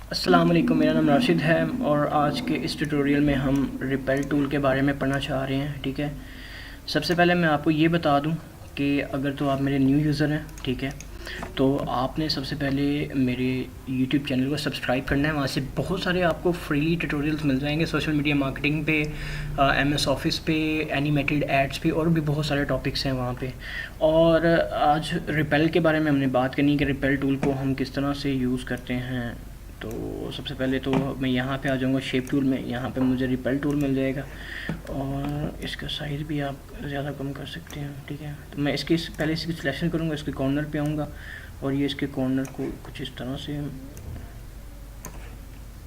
अस्सलाम वालेकुम, मेरा नाम राशिद है और आज के इस ट्यूटोरियल में हम रिपेल टूल के बारे में पढ़ना चाह रहे हैं। ठीक है, सबसे पहले मैं आपको ये बता दूं कि अगर तो आप मेरे न्यू यूज़र हैं, ठीक है, तो आपने सबसे पहले मेरे यूट्यूब चैनल को सब्सक्राइब करना है। वहाँ से बहुत सारे आपको फ्रीली ट्यूटोरियल्स मिल जाएंगे, सोशल मीडिया मार्केटिंग पे, एमएस ऑफिस पे, एनिमेटेड एड्स पे, और भी बहुत सारे टॉपिक्स हैं वहाँ पे। और आज रिपेल के बारे में हमने बात करनी है कि रिपेल टूल को हम किस तरह से यूज़ करते हैं। तो सबसे पहले तो मैं यहाँ पे आ जाऊँगा शेप टूल में, यहाँ पे मुझे रिपेल टूल मिल जाएगा और इसका साइज़ भी आप ज़्यादा कम कर सकते हैं। ठीक है, तो मैं इसकी पहले इसकी सिलेक्शन करूँगा, इसके कॉर्नर पे आऊँगा और ये इसके कॉर्नर को कुछ इस तरह से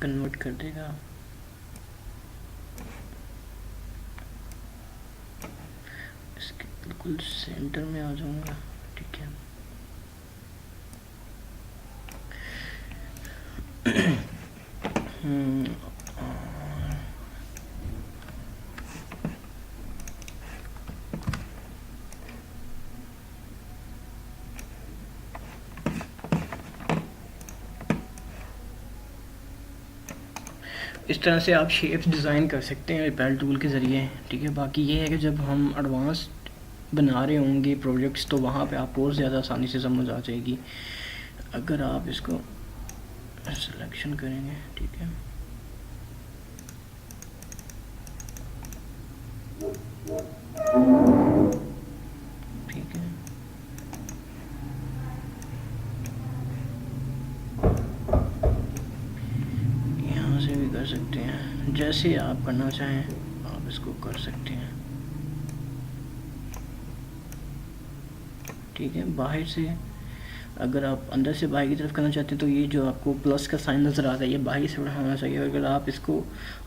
कन्वर्ट कर देगा। इसके बिल्कुल सेंटर में आ जाऊँगा। ठीक है, इस तरह से आप शेप्स डिज़ाइन कर सकते हैं रिपेल टूल के ज़रिए। ठीक है, बाकी ये है कि जब हम एडवांस बना रहे होंगे प्रोजेक्ट्स तो वहाँ पे आपको और ज़्यादा आसानी से समझ आ जाएगी अगर आप इसको सिलेक्शन करेंगे। ठीक है, ठीक है, यहाँ से भी कर सकते हैं, जैसे आप करना चाहें आप इसको कर सकते हैं। ठीक है, बाहर से अगर आप अंदर से बाहर की तरफ करना चाहते हैं तो ये जो आपको प्लस का साइन नज़र आता है ये बाहर से होना चाहिए। अगर आप इसको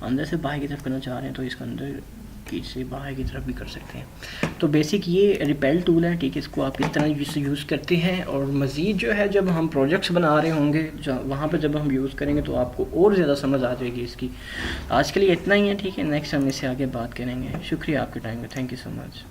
अंदर से बाहर की तरफ करना चाह रहे हैं तो इसका अंदर की से बाहर की तरफ भी कर सकते हैं। तो बेसिक ये रिपेल टूल है। ठीक है, इसको आप किस तरह से यूज़ करते हैं और मज़ीद जो है जब हम प्रोजेक्ट्स बना रहे होंगे वहाँ पर जब हम यूज़ करेंगे तो आपको और ज़्यादा समझ आ जाएगी इसकी। आज के लिए इतना ही है। ठीक है, नेक्स्ट हम इससे आगे बात करेंगे। शुक्रिया आपके टाइम का, थैंक यू सो मच।